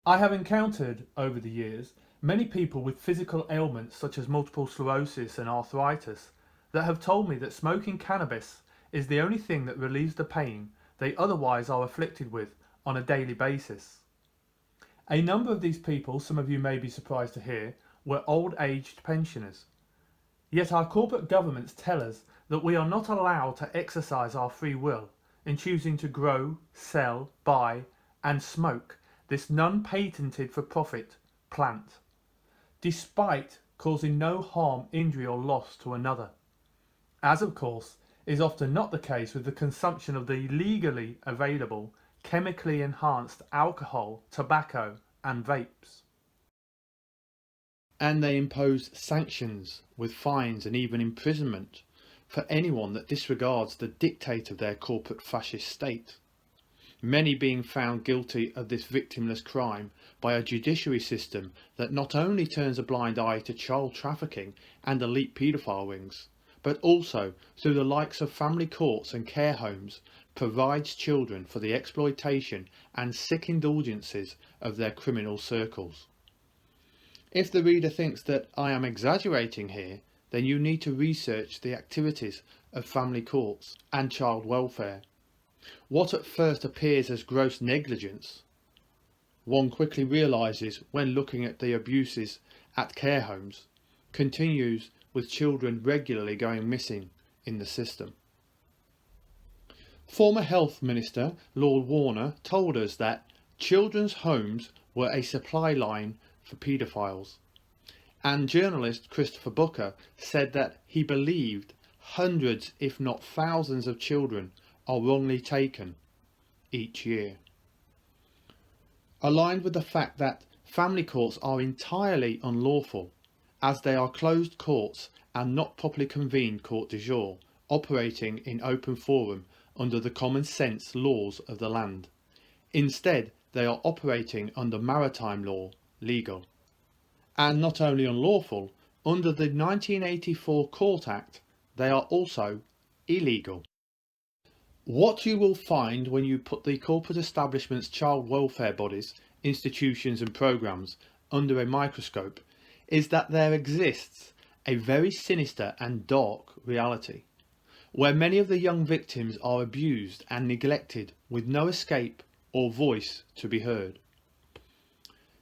I have encountered, over the years, many people with physical ailments such as multiple sclerosis and arthritis that have told me that smoking cannabis is the only thing that relieves the pain they otherwise are afflicted with on a daily basis. A number of these people, some of you may be surprised to hear, were old-aged pensioners. Yet our corporate governments tell us that we are not allowed to exercise our free will in choosing to grow, sell, buy and smoke this non-patented for profit plant, despite causing no harm, injury or loss to another, as of course is often not the case with the consumption of the legally available chemically enhanced alcohol, tobacco and vapes. And they impose sanctions with fines and even imprisonment for anyone that disregards the dictate of their corporate fascist state. Many being found guilty of this victimless crime by a judiciary system that not only turns a blind eye to child trafficking and elite paedophile rings, but also through the likes of family courts and care homes provides children for the exploitation and sick indulgences of their criminal circles. If the reader thinks that I am exaggerating here, then you need to research the activities of family courts and child welfare. What at first appears as gross negligence, one quickly realises when looking at the abuses at care homes, continues with children regularly going missing in the system. Former Health Minister Lord Warner told us that children's homes were a supply line for paedophiles, and journalist Christopher Booker said that he believed hundreds if not thousands of children are wrongly taken each year. Aligned with the fact that family courts are entirely unlawful, as they are closed courts and not properly convened court de jour, operating in open forum under the common sense laws of the land. Instead, they are operating under maritime law, legal. And not only unlawful, under the 1984 Court Act, they are also illegal. What you will find when you put the corporate establishment's child welfare bodies, institutions and programmes under a microscope is that there exists a very sinister and dark reality, where many of the young victims are abused and neglected with no escape or voice to be heard.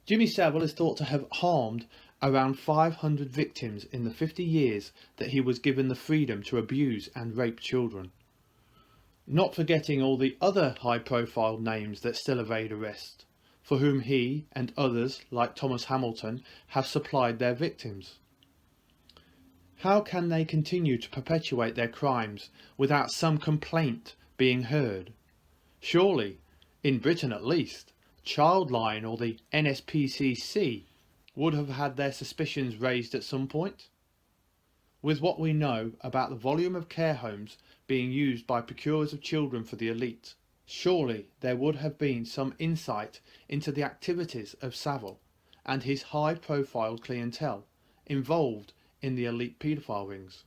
Jimmy Savile is thought to have harmed around 500 victims in the 50 years that he was given the freedom to abuse and rape children. Not forgetting all the other high-profile names that still evade arrest, for whom he and others like Thomas Hamilton have supplied their victims. How can they continue to perpetuate their crimes without some complaint being heard? Surely, in Britain at least, Childline or the NSPCC would have had their suspicions raised at some point. With what we know about the volume of care homes being used by procurers of children for the elite, surely there would have been some insight into the activities of Savile and his high-profile clientele involved in the elite paedophile rings.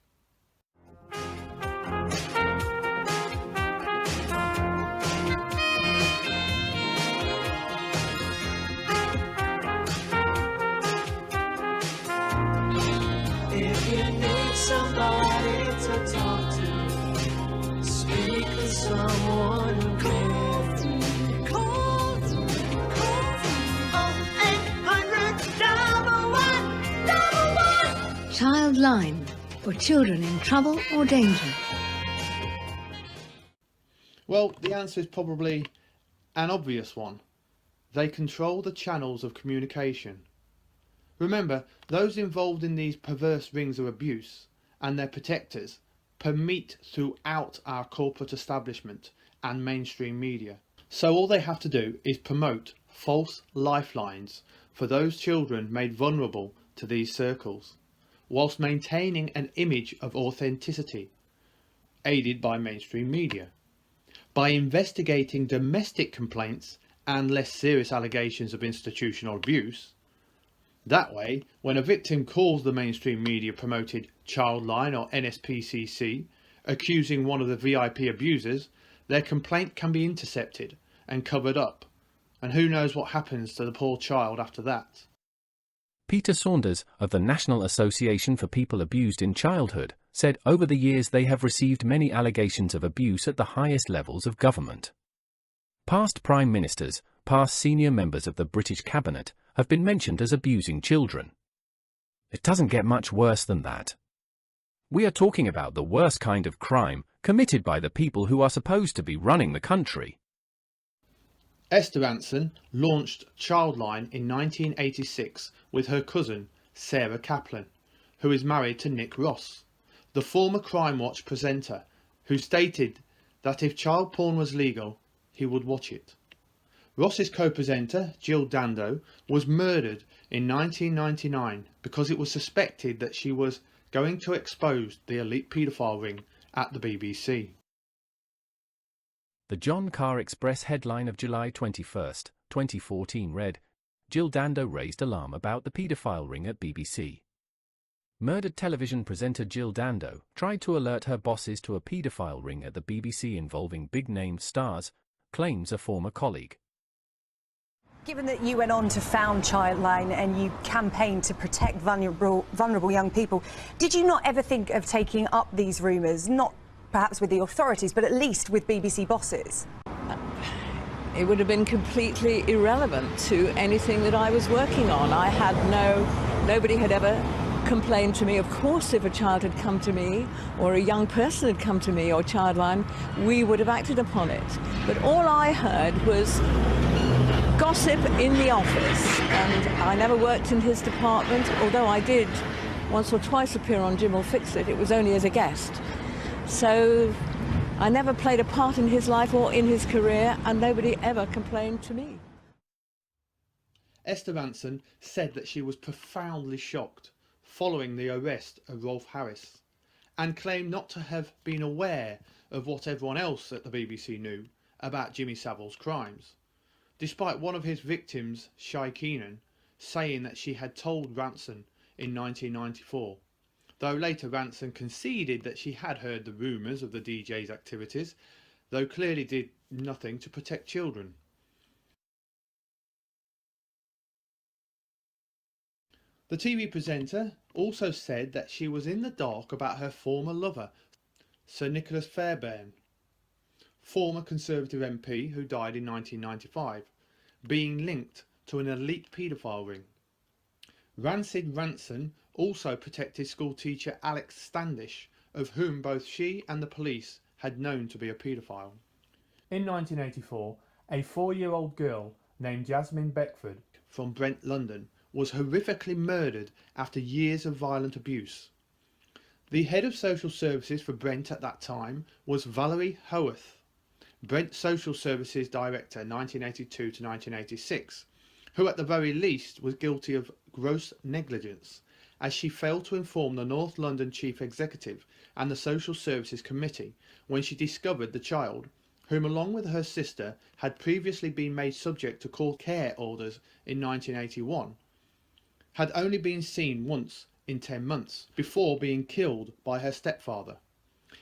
If you need somebody to talk to, speak with someone close. Oh, 800 111. Childline, for children in trouble or danger. Well, the answer is probably an obvious one. They control the channels of communication. Remember, those involved in these perverse rings of abuse and their protectors permeate throughout our corporate establishment and mainstream media. So all they have to do is promote false lifelines for those children made vulnerable to these circles, whilst maintaining an image of authenticity, aided by mainstream media. By investigating domestic complaints and less serious allegations of institutional abuse. That way, when a victim calls the mainstream media promoted Childline or NSPCC, accusing one of the VIP abusers, their complaint can be intercepted and covered up, and who knows what happens to the poor child after that. Peter Saunders of the National Association for People Abused in Childhood said over the years they have received many allegations of abuse at the highest levels of government. Past prime ministers, past senior members of the British cabinet have been mentioned as abusing children. It doesn't get much worse than that. We are talking about the worst kind of crime committed by the people who are supposed to be running the country. Esther Rantzen launched Childline in 1986 with her cousin Sarah Kaplan, who is married to Nick Ross, the former Crime Watch presenter, who stated that if child porn was legal, he would watch it. Ross's co-presenter, Jill Dando, was murdered in 1999 because it was suspected that she was going to expose the elite paedophile ring at the BBC. The John Carr Express headline of July 21, 2014 read, Jill Dando raised alarm about the paedophile ring at BBC. Murdered television presenter Jill Dando tried to alert her bosses to a paedophile ring at the BBC involving big-name stars, claims a former colleague. Given that you went on to found Childline and you campaigned to protect vulnerable young people, did you not ever think of taking up these rumours, not perhaps with the authorities, but at least with BBC bosses? It would have been completely irrelevant to anything that I was working on. I had nobody had ever complained to me. Of course, if a child had come to me or a young person had come to me or Childline, we would have acted upon it. But all I heard was gossip in the office, and I never worked in his department, although I did once or twice appear on Jim Will Fix It. It was only as a guest. So I never played a part in his life or in his career, and nobody ever complained to me. Esther Rantzen said that she was profoundly shocked following the arrest of Rolf Harris, and claimed not to have been aware of what everyone else at the BBC knew about Jimmy Savile's crimes, despite one of his victims, Shai Keenan, saying that she had told Rantzen in 1994. Though later Rantzen conceded that she had heard the rumours of the DJ's activities, though clearly did nothing to protect children. The TV presenter also said that she was in the dark about her former lover, Sir Nicholas Fairbairn, former Conservative MP who died in 1995, being linked to an elite paedophile ring. Rancid Rantzen also protected schoolteacher Alex Standish, of whom both she and the police had known to be a paedophile. In 1984, a 4-year-old girl named Jasmine Beckford from Brent, London, was horrifically murdered after years of violent abuse. The head of social services for Brent at that time was Valerie Howarth, Brent Social Services Director 1982 to 1986, who at the very least was guilty of gross negligence, as she failed to inform the North London Chief Executive and the Social Services Committee when she discovered the child, whom along with her sister had previously been made subject to court care orders in 1981, had only been seen once in 10 months before being killed by her stepfather.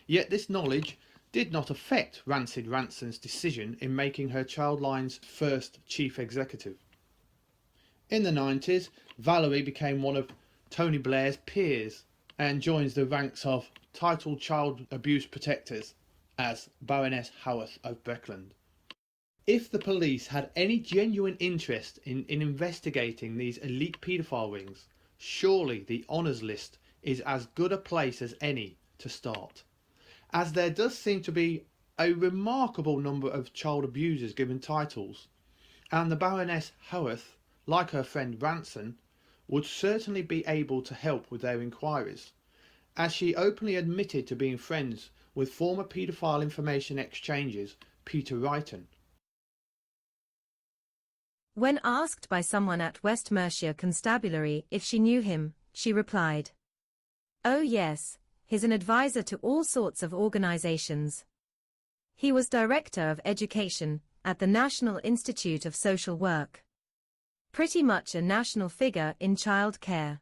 Yet this knowledge did not affect Rancid Rantzen's decision in making her Childline's first chief executive. In the 90s, Valerie became one of Tony Blair's peers and joins the ranks of titled child abuse protectors as Baroness Howarth of Breckland. If the police had any genuine interest in investigating these elite paedophile rings, surely the honours list is as good a place as any to start, as there does seem to be a remarkable number of child abusers given titles, and the Baroness Howarth, like her friend Rantzen, would certainly be able to help with their inquiries, as she openly admitted to being friends with former paedophile information exchanges Peter Wrighton. When asked by someone at West Mercia Constabulary if she knew him, she replied, "Oh yes, he's an advisor to all sorts of organizations. He was Director of Education at the National Institute of Social Work. Pretty much a national figure in child care."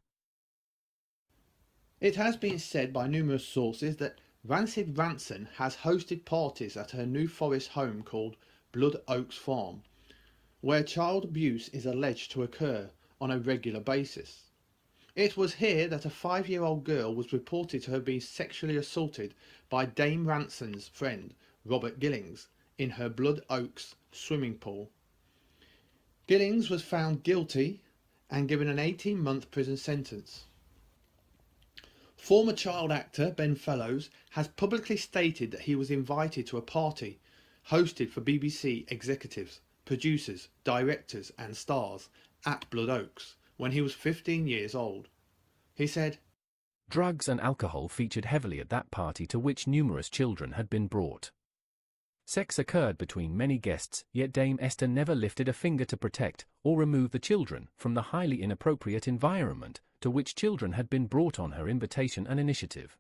It has been said by numerous sources that Rancid Rantzen has hosted parties at her New Forest home called Blood Oaks Farm, where child abuse is alleged to occur on a regular basis. It was here that a 5-year-old girl was reported to have been sexually assaulted by Dame Rantzen's friend Robert Gillings in her Blood Oaks swimming pool. Gillings was found guilty and given an 18-month prison sentence. Former child actor Ben Fellows has publicly stated that he was invited to a party hosted for BBC executives, producers, directors and stars at Blood Oaks when he was 15 years old. He said, Drugs and alcohol featured heavily at that party to which numerous children had been brought. Sex occurred between many guests, yet Dame Esther never lifted a finger to protect or remove the children from the highly inappropriate environment to which children had been brought on her invitation and initiative.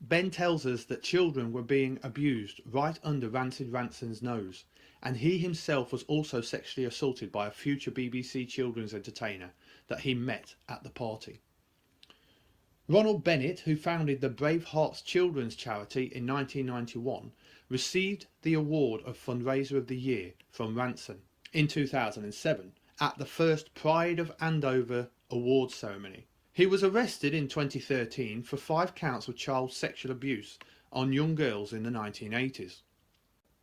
Ben tells us that children were being abused right under Rancid Rantzen's nose, and he himself was also sexually assaulted by a future BBC children's entertainer that he met at the party. Ronald Bennett, who founded the Brave Hearts Children's Charity in 1991, received the award of Fundraiser of the Year from Rantzen in 2007 at the first Pride of Andover awards ceremony. He was arrested in 2013 for 5 counts of child sexual abuse on young girls in the 1980s.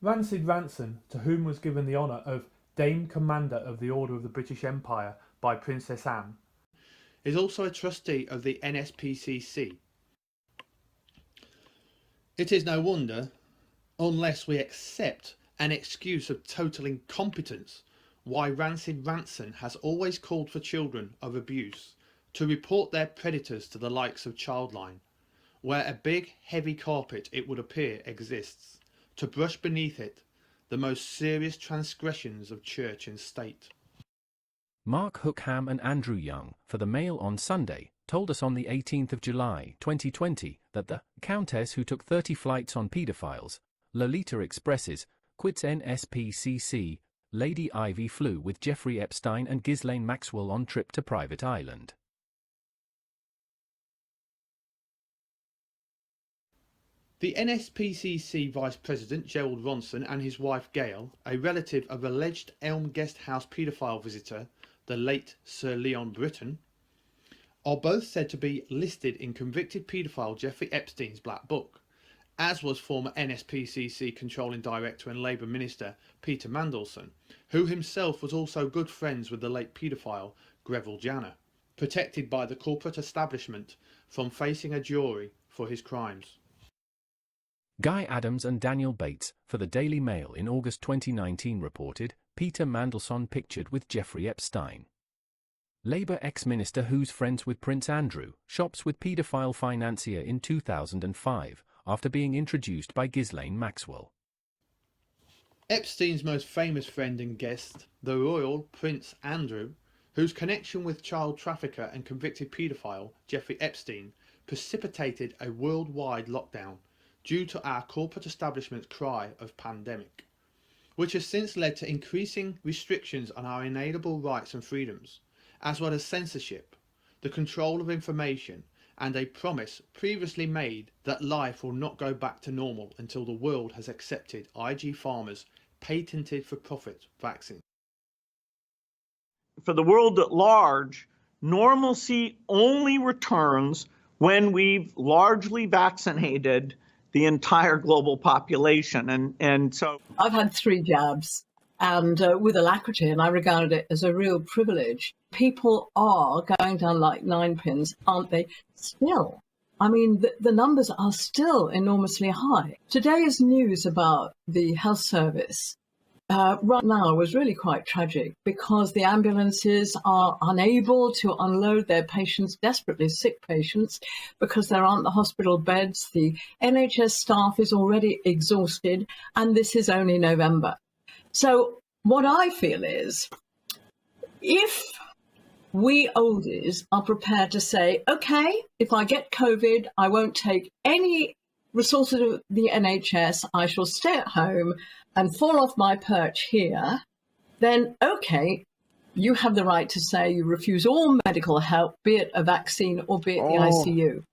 Rancid Rantzen, to whom was given the honour of Dame Commander of the Order of the British Empire by Princess Anne, is also a trustee of the NSPCC. It is no wonder, unless we accept an excuse of total incompetence, why Rancid Rantzen has always called for children of abuse to report their predators to the likes of Childline, where a big heavy carpet, it would appear, exists, to brush beneath it the most serious transgressions of church and state. Mark Hookham and Andrew Young, for the Mail on Sunday, told us on the 18th of July 2020 that the Countess who took 30 flights on paedophiles, Lolita expresses, quits NSPCC, Lady Ivy flew with Jeffrey Epstein and Ghislaine Maxwell on trip to private island. The NSPCC Vice President Gerald Ronson and his wife Gail, a relative of alleged Elm Guest House paedophile visitor, the late Sir Leon Britton, are both said to be listed in convicted paedophile Jeffrey Epstein's Black Book, as was former NSPCC Controlling Director and Labour Minister Peter Mandelson, who himself was also good friends with the late paedophile Greville Janner, protected by the corporate establishment from facing a jury for his crimes. Guy Adams and Daniel Bates, for the Daily Mail in August 2019 reported, Peter Mandelson pictured with Jeffrey Epstein. Labour ex-minister who's friends with Prince Andrew, shops with paedophile financier in 2005, after being introduced by Ghislaine Maxwell. Epstein's most famous friend and guest, the royal Prince Andrew, whose connection with child trafficker and convicted paedophile Jeffrey Epstein precipitated a worldwide lockdown due to our corporate establishment's cry of pandemic, which has since led to increasing restrictions on our inalienable rights and freedoms, as well as censorship, the control of information, and a promise previously made that life will not go back to normal until the world has accepted IG Farmer's patented for profit vaccine. For the world at large, normalcy only returns when we've largely vaccinated the entire global population. And so I've had 3 jabs and with alacrity, and I regard it as a real privilege. People are going down like 9 pins, aren't they? Still. I mean, the numbers are still enormously high. Today's news about the health service right now was really quite tragic because the ambulances are unable to unload their patients, desperately sick patients, because there aren't the hospital beds. The NHS staff is already exhausted, and this is only November. So what I feel is, if we oldies are prepared to say, okay, if I get COVID, I won't take any resources of the NHS, I shall stay at home and fall off my perch here, then okay, you have the right to say you refuse all medical help, be it a vaccine or be it the ICU.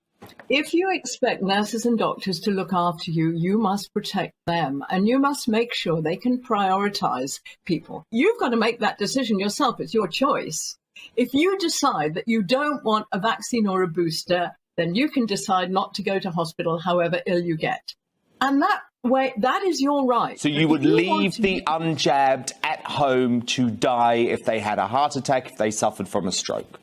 If you expect nurses and doctors to look after you, you must protect them, and you must make sure they can prioritize people. You've got to make that decision yourself. It's your choice. If you decide that you don't want a vaccine or a booster, then you can decide not to go to hospital however ill you get. And that way, that is your right. So you would leave the unjabbed at home to die if they had a heart attack, if they suffered from a stroke?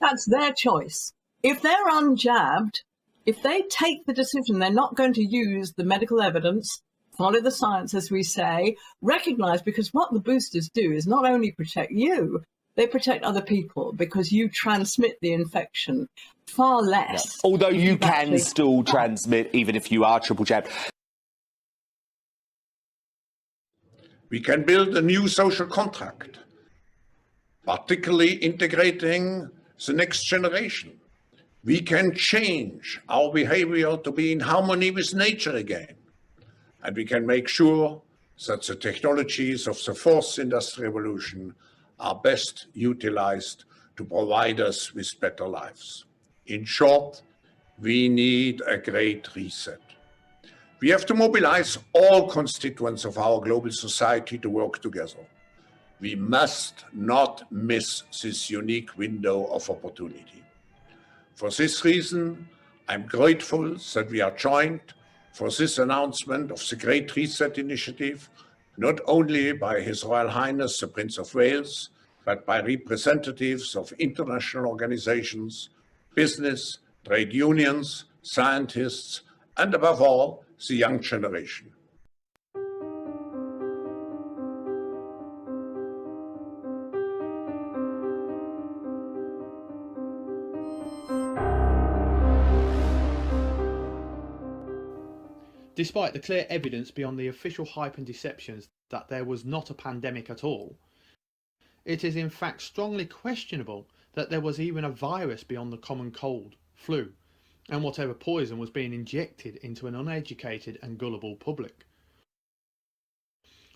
That's their choice. If they're unjabbed, if they take the decision they're not going to use the medical evidence, follow the science, as we say, recognize, because what the boosters do is not only protect you, they protect other people because you transmit the infection far less. Yeah. Although you can still transmit even if you are triple jabbed. We can build a new social contract, particularly integrating the next generation. We can change our behavior to be in harmony with nature again. And we can make sure that the technologies of the fourth industrial revolution are best utilized to provide us with better lives. In short, we need a great reset. We have to mobilize all constituents of our global society to work together. We must not miss this unique window of opportunity. For this reason, I'm grateful that we are joined for this announcement of the Great Reset Initiative, not only by His Royal Highness the Prince of Wales, but by representatives of international organizations, business, trade unions, scientists, and above all, the young generation. Despite the clear evidence beyond the official hype and deceptions that there was not a pandemic at all, it is in fact strongly questionable that there was even a virus beyond the common cold, flu, and whatever poison was being injected into an uneducated and gullible public.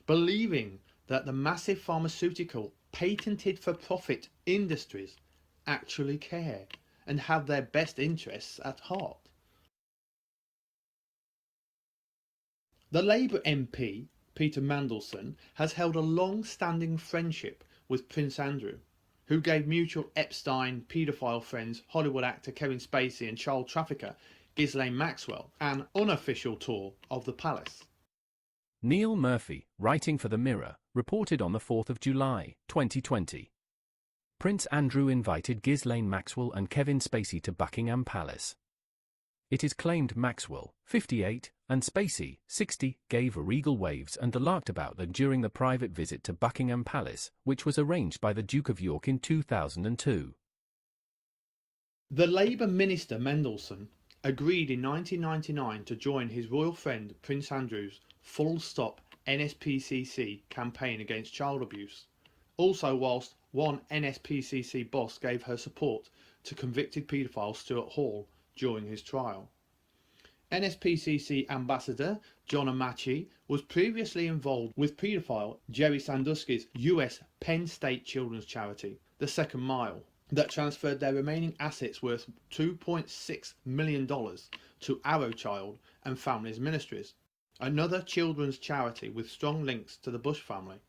Believing that the massive pharmaceutical, patented for profit industries actually care and have their best interests at heart. The Labour MP, Peter Mandelson, has held a long-standing friendship with Prince Andrew, who gave mutual Epstein paedophile friends Hollywood actor Kevin Spacey and child trafficker Ghislaine Maxwell an unofficial tour of the palace. Neil Murphy, writing for The Mirror, reported on the 4th of July, 2020. Prince Andrew invited Ghislaine Maxwell and Kevin Spacey to Buckingham Palace. It is claimed Maxwell, 58, and Spacey, 60, gave regal waves and larked about them during the private visit to Buckingham Palace, which was arranged by the Duke of York in 2002. The Labour minister Mendelsohn agreed in 1999 to join his royal friend Prince Andrew's Full Stop NSPCC campaign against child abuse. Also, whilst one NSPCC boss gave her support to convicted paedophile Stuart Hall during his trial. NSPCC ambassador John Anarchy was previously involved with paedophile Jerry Sandusky's US Penn State children's charity, The Second Mile, that transferred their remaining assets worth $2.6 million to Arrow Child and Families Ministries, another children's charity with strong links to the Bush family.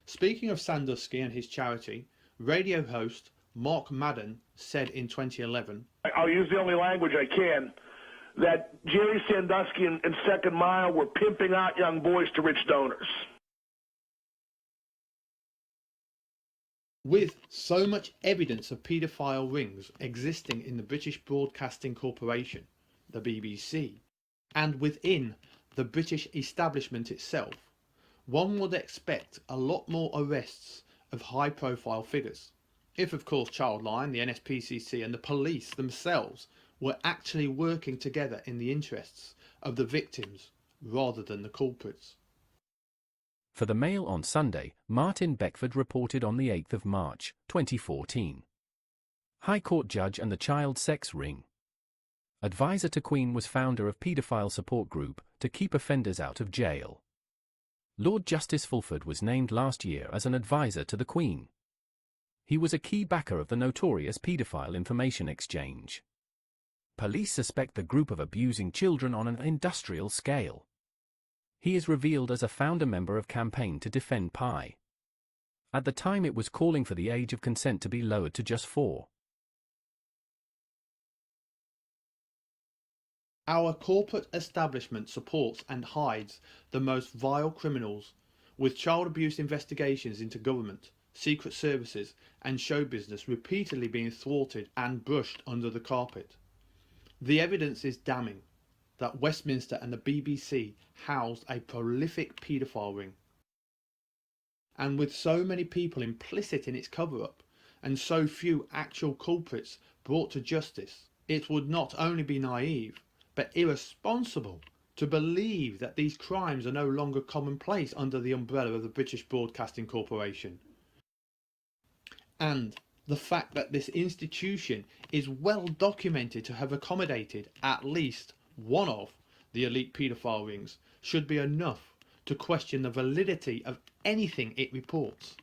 Speaking of Sandusky and his charity, radio host Mark Madden said in 2011, I'll use the only language I can, that Jerry Sandusky and Second Mile were pimping out young boys to rich donors. With so much evidence of paedophile rings existing in the British Broadcasting Corporation, the BBC, and within the British establishment itself, one would expect a lot more arrests of high-profile figures. If, of course, Childline, the NSPCC and the police themselves were actually working together in the interests of the victims rather than the culprits. For the Mail on Sunday, Martin Beckford reported on the 8th of March, 2014. High Court Judge and the Child Sex Ring. Advisor to Queen was founder of paedophile support group to keep offenders out of jail. Lord Justice Fulford was named last year as an advisor to the Queen. He was a key backer of the notorious paedophile information exchange. police suspect the group of abusing children on an industrial scale. He is revealed as a founder member of Campaign to Defend Pi. At the time it was calling for the age of consent to be lowered to just 4. Our corporate establishment supports and hides the most vile criminals, with child abuse investigations into government, secret services and show business repeatedly being thwarted and brushed under the carpet. The evidence is damning that Westminster and the BBC housed a prolific paedophile ring. And with so many people implicit in its cover-up and so few actual culprits brought to justice, it would not only be naive but irresponsible to believe that these crimes are no longer commonplace under the umbrella of the British Broadcasting Corporation. And the fact that this institution is well documented to have accommodated at least one of the elite paedophile rings should be enough to question the validity of anything it reports,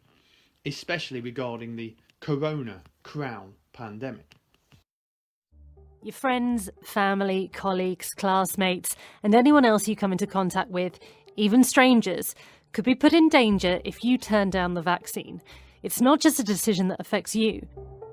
especially regarding the Corona Crown pandemic. Your friends, family, colleagues, classmates, and anyone else you come into contact with, even strangers, could be put in danger if you turn down the vaccine. It's not just a decision that affects you.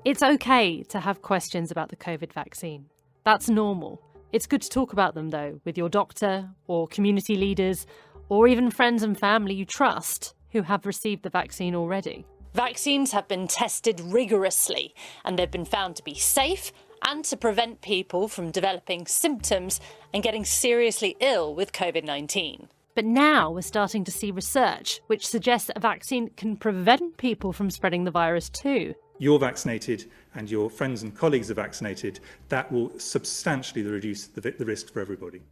It's okay to have questions about the COVID vaccine. That's normal. It's good to talk about them, though, with your doctor or community leaders or even friends and family you trust who have received the vaccine already. Vaccines have been tested rigorously and they've been found to be safe and to prevent people from developing symptoms and getting seriously ill with COVID-19. But now we're starting to see research which suggests that a vaccine can prevent people from spreading the virus too. You're vaccinated and your friends and colleagues are vaccinated, that will substantially reduce the risk for everybody.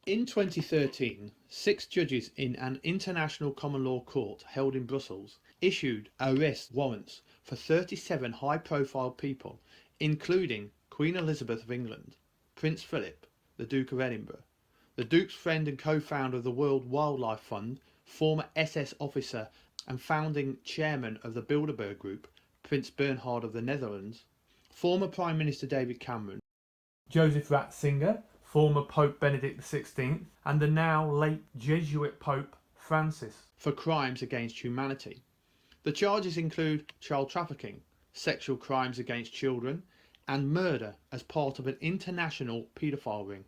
In 2013, 6 judges in an international common law court held in Brussels issued arrest warrants for 37 high-profile people, including Queen Elizabeth of England, Prince Philip, the Duke of Edinburgh, the Duke's friend and co-founder of the World Wildlife Fund, former SS officer and founding chairman of the Bilderberg Group, Prince Bernhard of the Netherlands, former Prime Minister David Cameron, Joseph Ratzinger, former Pope Benedict XVI, and the now late Jesuit Pope Francis, for crimes against humanity. The charges include child trafficking, sexual crimes against children, and murder as part of an international paedophile ring.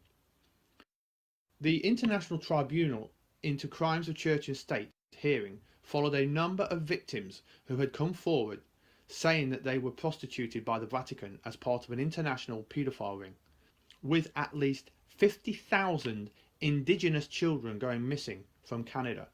The International Tribunal into Crimes of Church and State hearing followed a number of victims who had come forward saying that they were prostituted by the Vatican as part of an international paedophile ring, with at least 50,000 indigenous children going missing from Canada.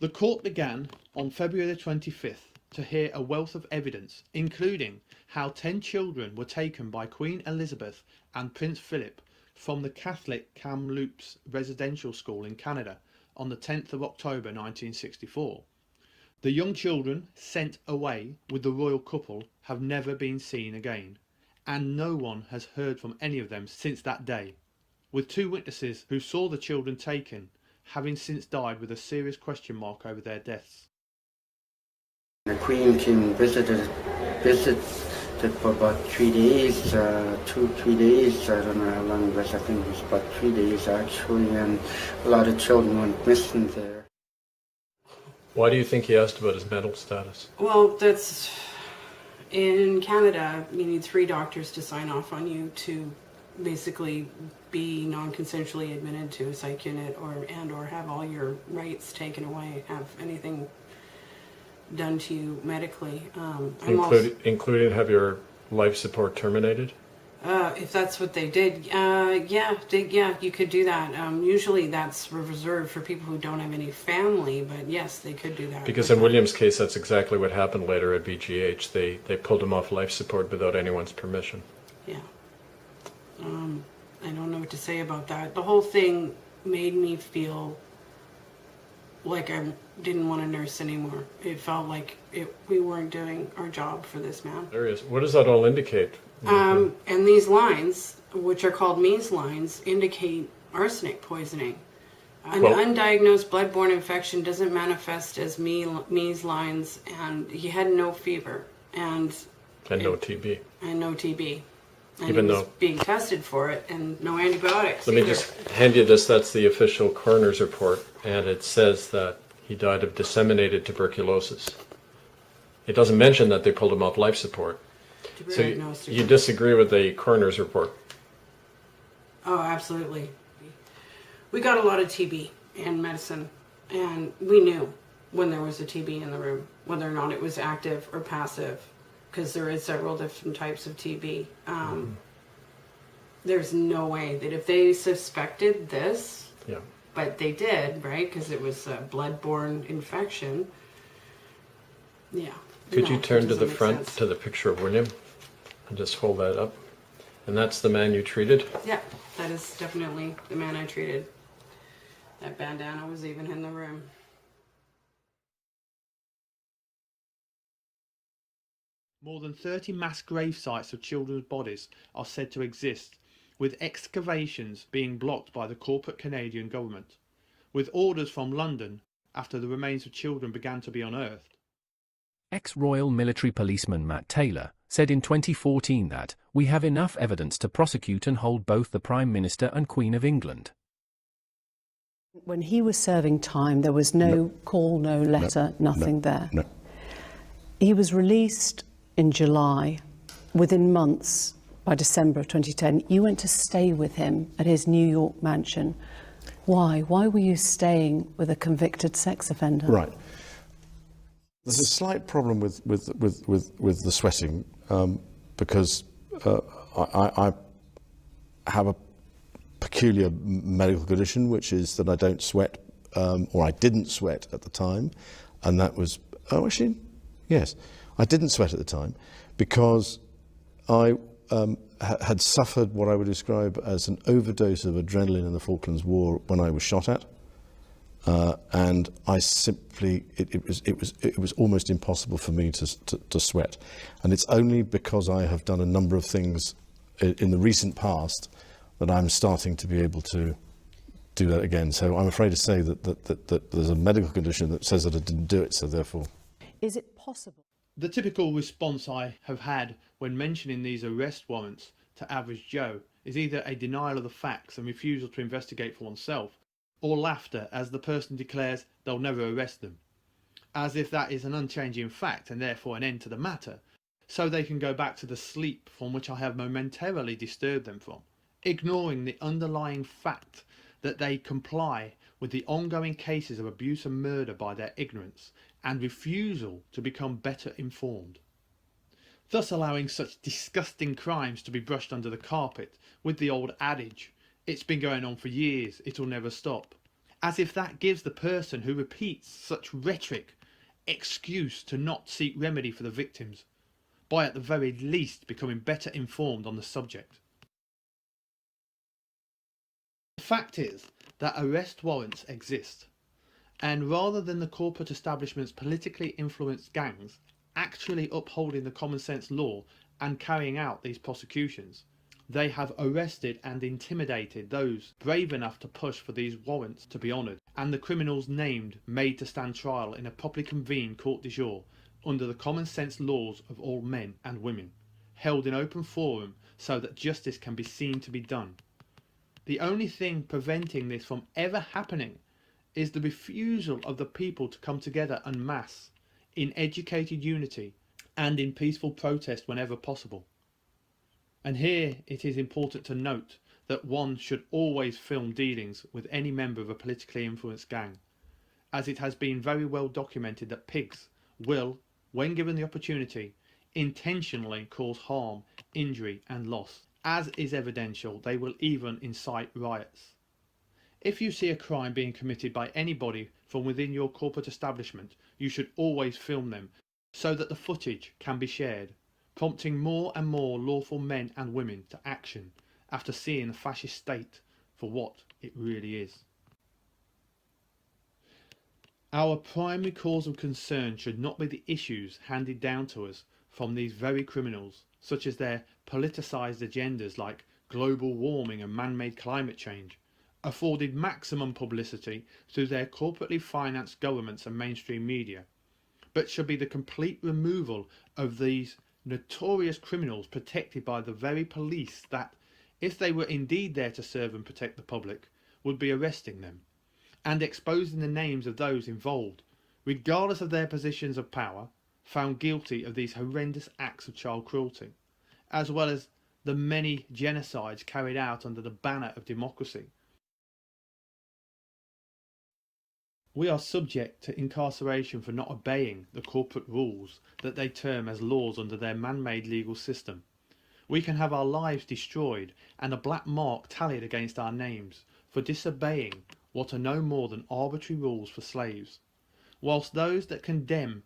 The court began on February the 25th to hear a wealth of evidence, including how 10 children were taken by Queen Elizabeth and Prince Philip from the Catholic Kamloops residential school in Canada on the 10th of October 1964. The young children sent away with the royal couple have never been seen again, and no one has heard from any of them since that day, with 2 witnesses who saw the children taken having since died with a serious question mark over their deaths. The Queen came visited for about 3 days, 2-3 days, I don't know how long it was, I think it was about 3 days actually, and a lot of children went missing there. Why do you think he asked about his mental status? Well, that's, in Canada, you need 3 doctors to sign off on you to basically be non-consensually admitted to a psych unit or have all your rights taken away, have anything done to you medically. Including have your life support terminated? If that's what they did, yeah, you could do that. Usually that's reserved for people who don't have any family, but yes, they could do that. Because in William's case, that's exactly what happened later at BGH. They pulled him off life support without anyone's permission. Yeah. I don't know what to say about that. The whole thing made me feel like I didn't want to nurse anymore. It felt like we weren't doing our job for this man. There he is. What does that all indicate? And these lines, which are called Means lines, indicate arsenic poisoning. An undiagnosed bloodborne infection doesn't manifest as Means lines, and he had no fever. And And no TB. And no TB. And Even he was though being tested for it, and no antibiotics Let me either. just hand you this. That's the official coroner's report, and it says that he died of disseminated tuberculosis. It doesn't mention that they pulled him off life support. So you disagree with the coroner's report? Oh, absolutely. We got a lot of TB in medicine, and we knew when there was a TB in the room, whether or not it was active or passive, because there is several different types of TB. There's no way that if they suspected this, but they did, right, because it was a blood-borne infection, Could you turn to the front to the picture of William and just hold that up? And that's the man you treated? Yeah, that is definitely the man I treated. That bandana was even in the room. More than 30 mass grave sites of children's bodies are said to exist, with excavations being blocked by the corporate Canadian government, with orders from London after the remains of children began to be unearthed. Ex-Royal Military Policeman Matt Taylor said in 2014 that, "We have enough evidence to prosecute and hold both the Prime Minister and Queen of England." When he was serving time, there was no call, no letter, nothing there. No. He was released in July. Within months, by December of 2010, you went to stay with him at his New York mansion. Why? Why were you staying with a convicted sex offender? Right. There's a slight problem with the sweating because I have a peculiar medical condition, which is that I don't sweat, or I didn't sweat at the time, and that was yes, I didn't sweat at the time because I had suffered what I would describe as an overdose of adrenaline in the Falklands War when I was shot at. And I simply, it was almost impossible for me to sweat. And it's only because I have done a number of things in the recent past that I'm starting to be able to do that again. So I'm afraid to say that there's a medical condition that says that I didn't do it, so therefore. Is it possible? The typical response I have had when mentioning these arrest warrants to average Joe is either a denial of the facts and refusal to investigate for oneself, or laughter as the person declares they'll never arrest them, as if that is an unchanging fact and therefore an end to the matter, so they can go back to the sleep from which I have momentarily disturbed them from, ignoring the underlying fact that they comply with the ongoing cases of abuse and murder by their ignorance and refusal to become better informed, thus allowing such disgusting crimes to be brushed under the carpet with the old adage, "It's been going on for years, it'll never stop," as if that gives the person who repeats such rhetoric excuse to not seek remedy for the victims, by at the very least becoming better informed on the subject. The fact is that arrest warrants exist, and rather than the corporate establishment's politically influenced gangs actually upholding the common sense law and carrying out these prosecutions, they have arrested and intimidated those brave enough to push for these warrants to be honoured, and the criminals named made to stand trial in a properly convened court de jour under the common sense laws of all men and women, held in open forum so that justice can be seen to be done. The only thing preventing this from ever happening is the refusal of the people to come together en masse, in educated unity and in peaceful protest whenever possible. And here it is important to note that one should always film dealings with any member of a politically influenced gang, as it has been very well documented that pigs will, when given the opportunity, intentionally cause harm, injury and loss. As is evidential, they will even incite riots. If you see a crime being committed by anybody from within your corporate establishment, you should always film them so that the footage can be shared, prompting more and more lawful men and women to action after seeing the fascist state for what it really is. Our primary cause of concern should not be the issues handed down to us from these very criminals, such as their politicised agendas like global warming and man-made climate change, afforded maximum publicity through their corporately financed governments and mainstream media, but should be the complete removal of these notorious criminals protected by the very police that, if they were indeed there to serve and protect the public, would be arresting them and exposing the names of those involved, regardless of their positions of power, found guilty of these horrendous acts of child cruelty, as well as the many genocides carried out under the banner of democracy. We are subject to incarceration for not obeying the corporate rules that they term as laws under their man-made legal system. We can have our lives destroyed and a black mark tallied against our names for disobeying what are no more than arbitrary rules for slaves, whilst those that condemn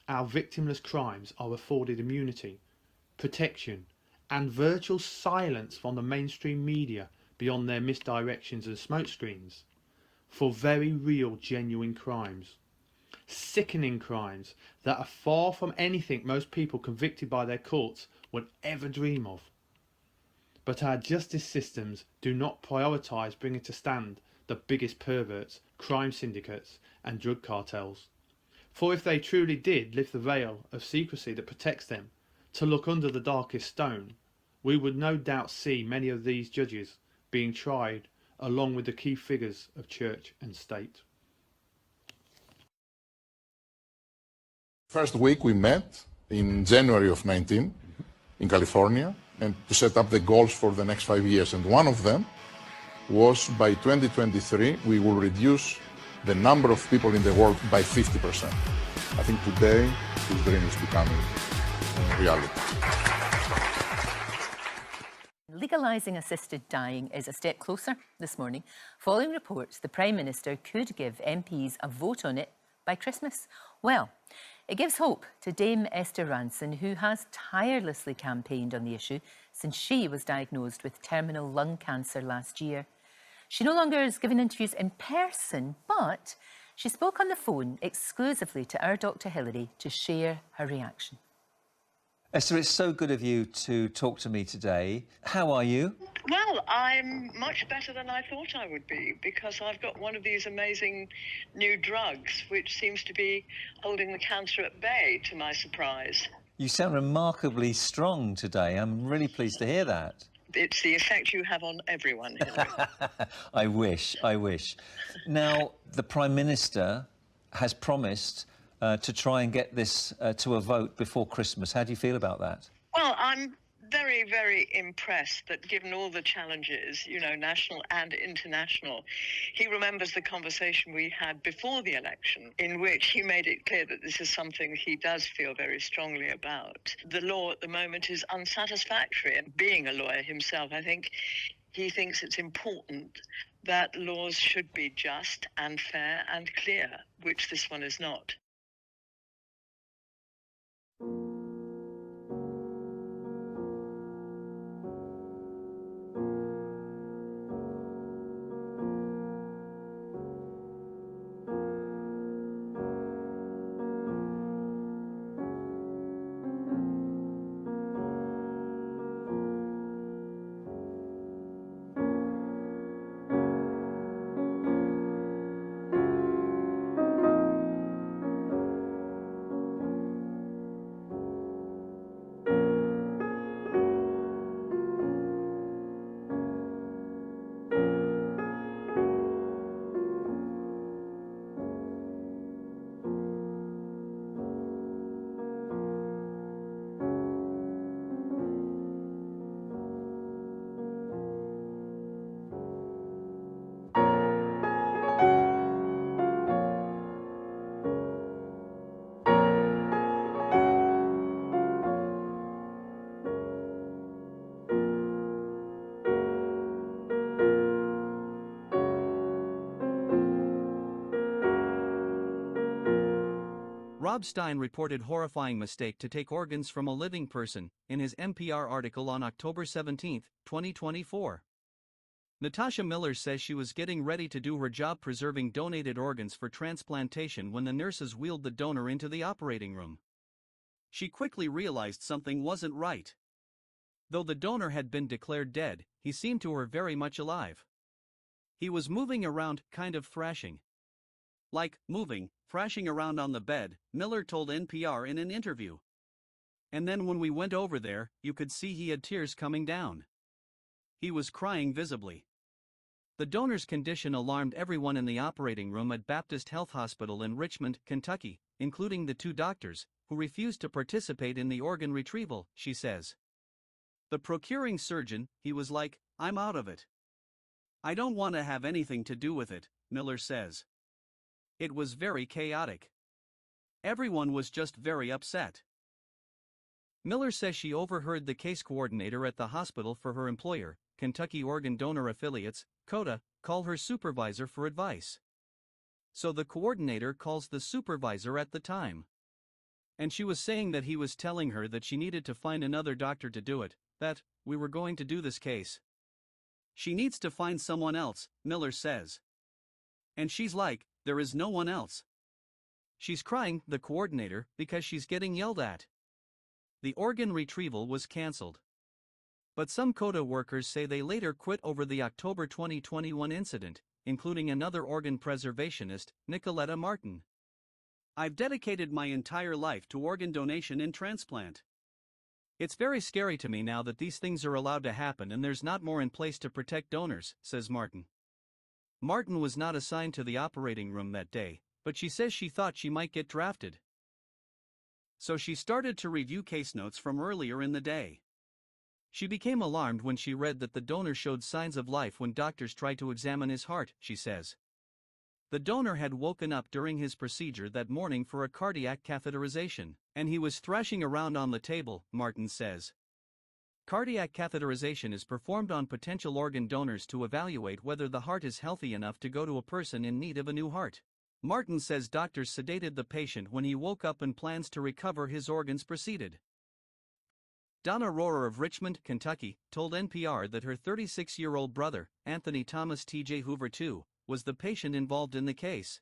our victimless crimes are afforded immunity, protection, and virtual silence from the mainstream media beyond their misdirections and smokescreens, for very real, genuine crimes. Sickening crimes that are far from anything most people convicted by their courts would ever dream of. But our justice systems do not prioritise bringing to stand the biggest perverts, crime syndicates and drug cartels. For if they truly did lift the veil of secrecy that protects them to look under the darkest stone, we would no doubt see many of these judges being tried along with the key figures of church and state. First week we met in January of 19 in California and to set up the goals for the next 5 years. And one of them was by 2023 we will reduce the number of people in the world by 50%. I think today this dream is becoming reality. Legalising assisted dying is a step closer this morning, following reports the Prime Minister could give MPs a vote on it by Christmas. Well, it gives hope to Dame Esther Rantzen, who has tirelessly campaigned on the issue since she was diagnosed with terminal lung cancer last year. She no longer is giving interviews in person, but she spoke on the phone exclusively to our Dr. Hilary to share her reaction. Esther, it's so good of you to talk to me today. How are you? Well, I'm much better than I thought I would be because I've got one of these amazing new drugs which seems to be holding the cancer at bay, to my surprise. You sound remarkably strong today. I'm really pleased to hear that. It's the effect you have on everyone, Hilary. I wish. Now, the Prime Minister has promised to try and get this to a vote before Christmas. How do you feel about that? Well, I'm very, very impressed that given all the challenges, you know, national and international, he remembers the conversation we had before the election in which he made it clear that this is something he does feel very strongly about. The law at the moment is unsatisfactory, and being a lawyer himself, I think he thinks it's important that laws should be just and fair and clear, which this one is not. Rob Stein reported horrifying mistake to take organs from a living person in his NPR article on October 17, 2024. Natasha Miller says she was getting ready to do her job preserving donated organs for transplantation when the nurses wheeled the donor into the operating room. She quickly realized something wasn't right. Though the donor had been declared dead, he seemed to her very much alive. He was moving around, kind of thrashing. Like, moving, thrashing around on the bed, Miller told NPR in an interview. and then when we went over there, you could see he had tears coming down. He was crying visibly. The donor's condition alarmed everyone in the operating room at Baptist Health Hospital in Richmond, Kentucky, including the 2 doctors, who refused to participate in the organ retrieval, she says. The procuring surgeon, he was like, "I'm out of it. I don't want to have anything to do with it," Miller says. It was very chaotic. Everyone was just very upset. Miller says she overheard the case coordinator at the hospital for her employer, Kentucky Organ Donor Affiliates, CODA, call her supervisor for advice. So the coordinator calls the supervisor at the time. And she was saying that he was telling her that she needed to find another doctor to do it, that we were going to do this case. She needs to find someone else, Miller says. And she's like, there is no one else. She's crying, the coordinator, because she's getting yelled at. The organ retrieval was cancelled. But some CODA workers say they later quit over the October 2021 incident, including another organ preservationist, Nicoletta Martin. "I've dedicated my entire life to organ donation and transplant. It's very scary to me now that these things are allowed to happen and there's not more in place to protect donors," says Martin. Martin was not assigned to the operating room that day, but she says she thought she might get drafted. So she started to review case notes from earlier in the day. She became alarmed when she read that the donor showed signs of life when doctors tried to examine his heart, she says. The donor had woken up during his procedure that morning for a cardiac catheterization, and he was thrashing around on the table, Martin says. Cardiac catheterization is performed on potential organ donors to evaluate whether the heart is healthy enough to go to a person in need of a new heart. Martin says doctors sedated the patient when he woke up and plans to recover his organs proceeded. Donna Rohrer of Richmond, Kentucky, told NPR that her 36-year-old brother, Anthony Thomas T.J. Hoover II, was the patient involved in the case.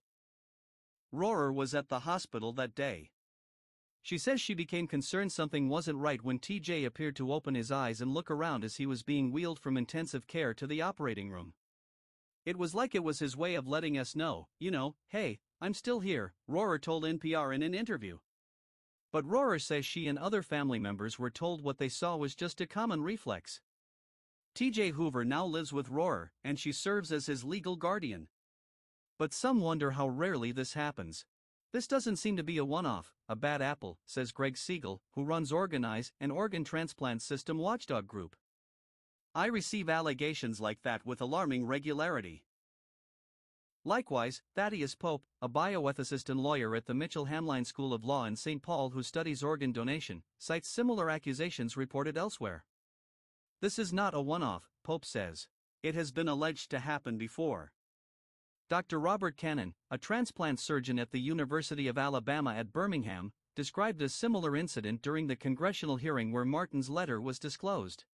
Rohrer was at the hospital that day. She says she became concerned something wasn't right when TJ appeared to open his eyes and look around as he was being wheeled from intensive care to the operating room. "It was like it was his way of letting us know, hey, I'm still here," Rohrer told NPR in an interview. But Rohrer says she and other family members were told what they saw was just a common reflex. TJ Hoover now lives with Rohrer, and she serves as his legal guardian. But some wonder how rarely this happens. "This doesn't seem to be a one-off, a bad apple," says Greg Siegel, who runs Organize, an organ transplant system watchdog group. "I receive allegations like that with alarming regularity." Likewise, Thaddeus Pope, a bioethicist and lawyer at the Mitchell-Hamline School of Law in St. Paul who studies organ donation, cites similar accusations reported elsewhere. "This is not a one-off," Pope says. "It has been alleged to happen before." Dr. Robert Cannon, a transplant surgeon at the University of Alabama at Birmingham, described a similar incident during the congressional hearing where Martin's letter was disclosed.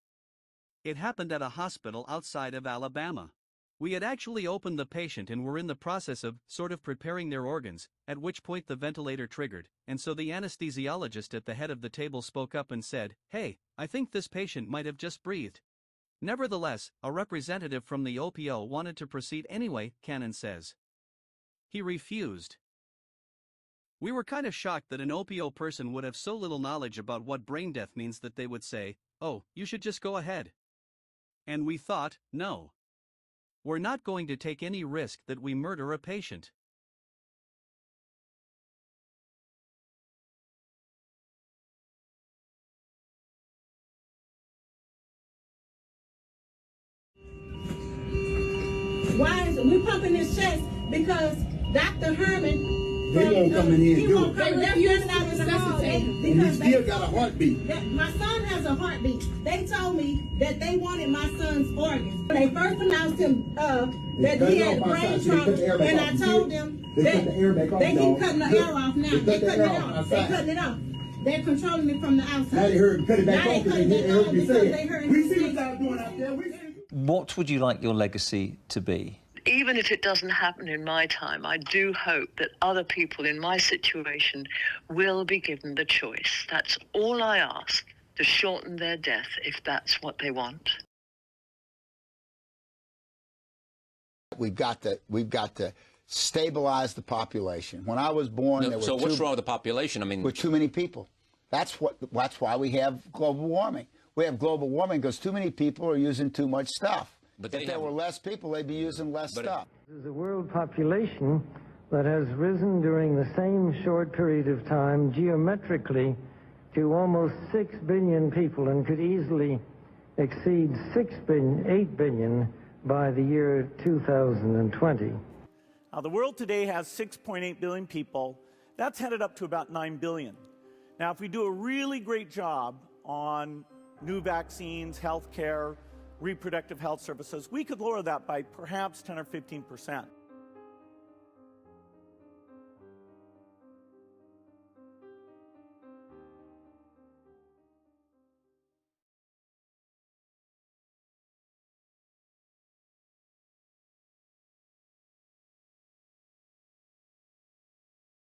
"It happened at a hospital outside of Alabama. We had actually opened the patient and were in the process of sort of preparing their organs, at which point the ventilator triggered, and so the anesthesiologist at the head of the table spoke up and said, 'Hey, I think this patient might have just breathed.' Nevertheless, a representative from the OPO wanted to proceed anyway," Cannon says. He refused. "We were kind of shocked that an OPO person would have so little knowledge about what brain death means that they would say, 'Oh, you should just go ahead.' And we thought, no. We're not going to take any risk that we murder a patient." Why is we pumping his chest? Because Dr. Herman. They won't come in here and do it. They refuse to resuscitate him. And he still got a heartbeat. My son has a heartbeat. They told me that they wanted my son's organs. When they first announced him that he had brain trauma, and I told them that they keep cutting the air off now. They're cutting it off. They're cutting it off. They're controlling it from the outside. Now they heard cut it back off because they heard me say it. We see what y'all doing out there. What would you like your legacy to be? Even if it doesn't happen in my time, I do hope that other people in my situation will be given the choice. That's all I ask, to shorten their death if that's what they want. We've got to stabilize the population. When I was born, there were what's wrong with the population? I mean, with too many people. That's why we have global warming. We have global warming because too many people are using too much stuff. But if there were less people, they'd be using less stuff. There's a world population that has risen during the same short period of time geometrically to almost 6 billion people and could easily exceed 8 billion by the year 2020. Now, the world today has 6.8 billion people. That's headed up to about 9 billion. Now, if we do a really great job on new vaccines, health care, reproductive health services, we could lower that by perhaps 10 or 15%.